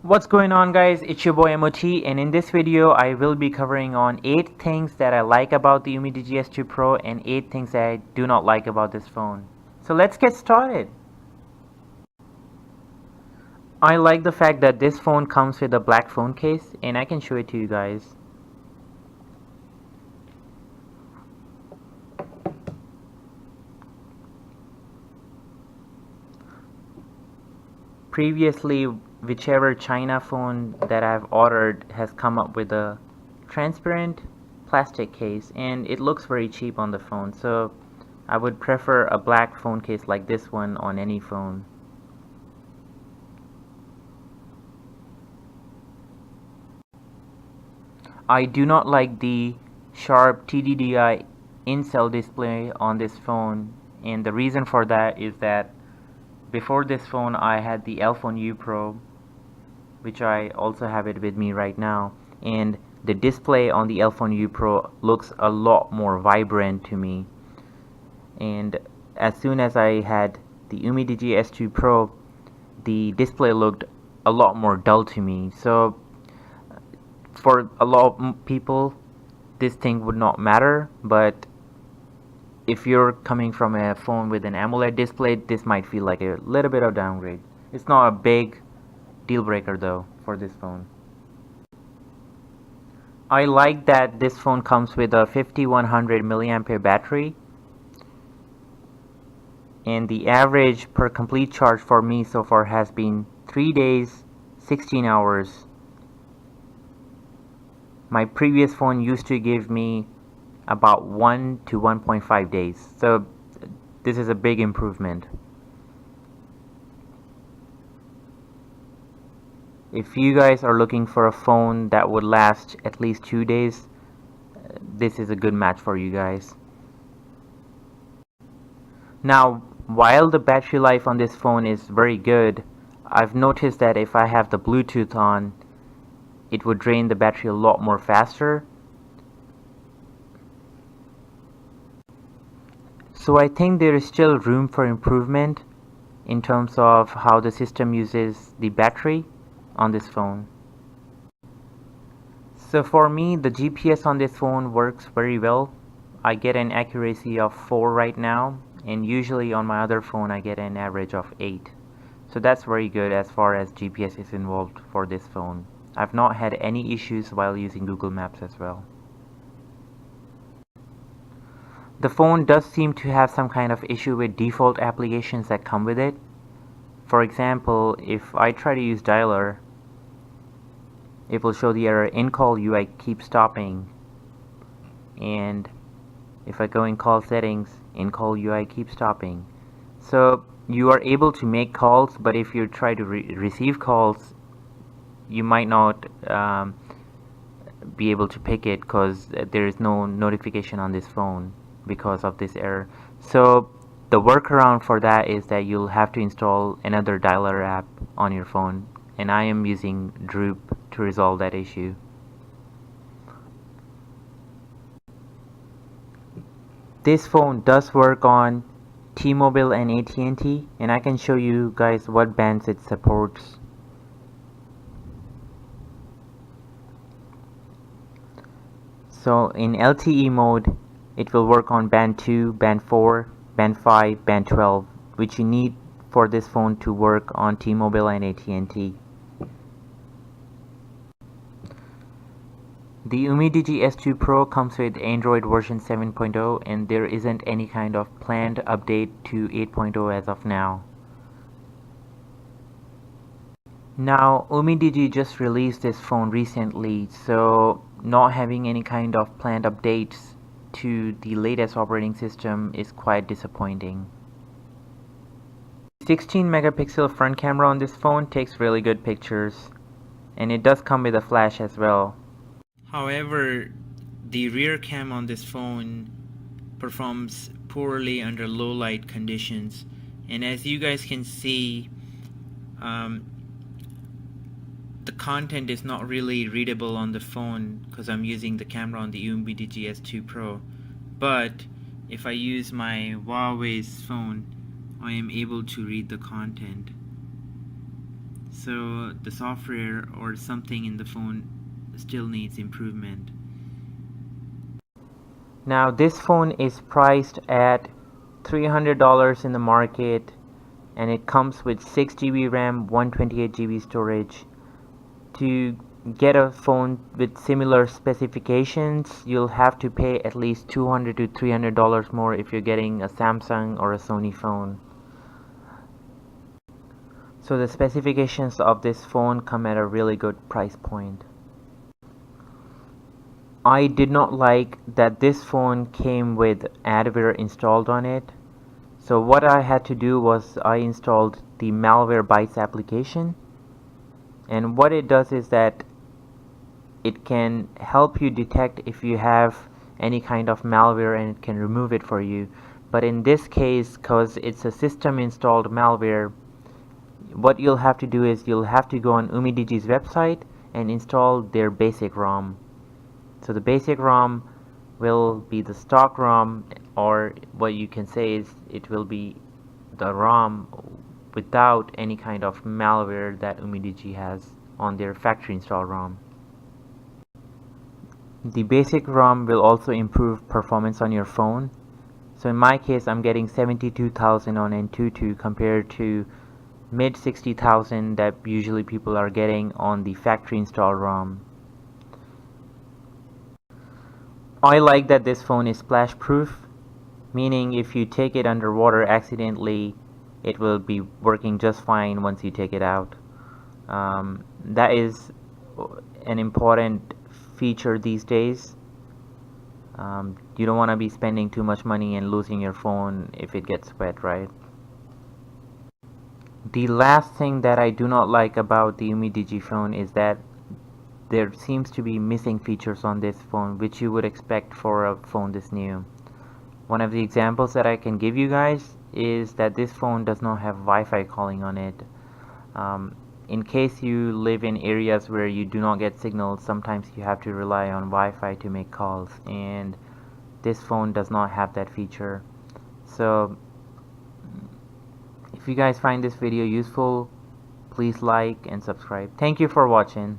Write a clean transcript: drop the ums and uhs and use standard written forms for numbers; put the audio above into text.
What's going on, guys? It's your boy MOT, and in this video I will be covering on 8 things that I like about the UMIDIGI S2 Pro and 8 things that I do not like about this phone. So let's get started. I like the fact that this phone comes with a black phone case, and I can show it to you guys. Previously, whichever China phone that I've ordered has come up with a transparent plastic case, and it looks very cheap on the phone, so I would prefer a black phone case like this one on any phone. I do not like the sharp TDDI in-cell display on this phone, and the reason for that is that before this phone I had the iPhone U Pro, which I also have it with me right now, and the display on the iPhone U Pro looks a lot more vibrant to me. And as soon as I had the UMIDIGI S2 Pro, the display looked a lot more dull to me. So for a lot of people this thing would not matter, but if you're coming from a phone with an AMOLED display, this might feel like a little bit of downgrade. It's not a big deal breaker though for this phone. I like that this phone comes with a 5100 milliampere battery, and the average per complete charge for me so far has been 3 days 16 hours. My previous phone used to give me about 1 to 1.5 days, so this is a big improvement. If you guys are looking for a phone that would last at least 2 days, this is a good match for you guys. Now, while the battery life on this phone is very good, I've noticed that if I have the Bluetooth on, it would drain the battery a lot more faster. So I think there is still room for improvement in terms of how the system uses the battery on this phone. So for me, the GPS on this phone works very well. I get an accuracy of 4 right now, and usually on my other phone I get an average of 8. So that's very good as far as GPS is involved for this phone. I've not had any issues while using Google Maps as well. The phone does seem to have some kind of issue with default applications that come with it. For example, if I try to use dialer, it will show the error incallui keep stopping, and if I go in call settings, incallui keep stopping. So you are able to make calls, but if you try to receive calls, you might not be able to pick it because there is no notification on this phone because of this error. So the workaround for that is that you'll have to install another dialer app on your phone, and I am using Droop to resolve that issue. This phone does work on T-Mobile and AT&T, and I can show you guys what bands it supports. So in LTE mode, it will work on band 2, band 4, band 5, band 12, which you need for this phone to work on T-Mobile and AT&T. The UMIDIGI S2 Pro comes with Android version 7.0, and there isn't any kind of planned update to 8.0 as of now. Now, UMIDIGI just released this phone recently, so not having any kind of planned updates to the latest operating system is quite disappointing. 16 megapixel front camera on this phone takes really good pictures, and it does come with a flash as well. However, the rear cam on this phone performs poorly under low light conditions, and as you guys can see, the content is not really readable on the phone because I'm using the camera on the UMIDIGI S2 Pro, but if I use my Huawei's phone, I am able to read the content. So the software or something in the phone still needs improvement. Now this phone is priced at $300 in the market, and it comes with 6 GB RAM, 128 GB storage. To get a phone with similar specifications, you'll have to pay at least $200 to $300 more if you're getting a Samsung or a Sony phone. So the specifications of this phone come at a really good price point. I did not like that this phone came with adware installed on it. So what I had to do was I installed the Malware Bytes application, and what it does is that it can help you detect if you have any kind of malware, and it can remove it for you. But in this case, because it's a system installed malware, what you'll have to do is you'll have to go on UMIDIGI's website and install their basic ROM. So the basic ROM will be the stock ROM, or what you can say is it will be the ROM without any kind of malware that UMIDIGI has on their factory installed ROM. The basic ROM will also improve performance on your phone. So in my case, I'm getting 72,000 on Antutu compared to mid 60,000 that usually people are getting on the factory installed ROM. I like that this phone is splashproof, meaning if you take it underwater accidentally, it will be working just fine once you take it out. That is an important feature these days. You don't want to be spending too much money and losing your phone if it gets wet, right? The last thing that I do not like about the UMIDIGI phone is that there seems to be missing features on this phone which you would expect for a phone this new. One of the examples that I can give you guys is that this phone does not have Wi-Fi calling on it. In case you live in areas where you do not get signals, sometimes you have to rely on Wi-Fi to make calls, and this phone does not have that feature. So if you guys find this video useful, please like and subscribe. Thank you for watching.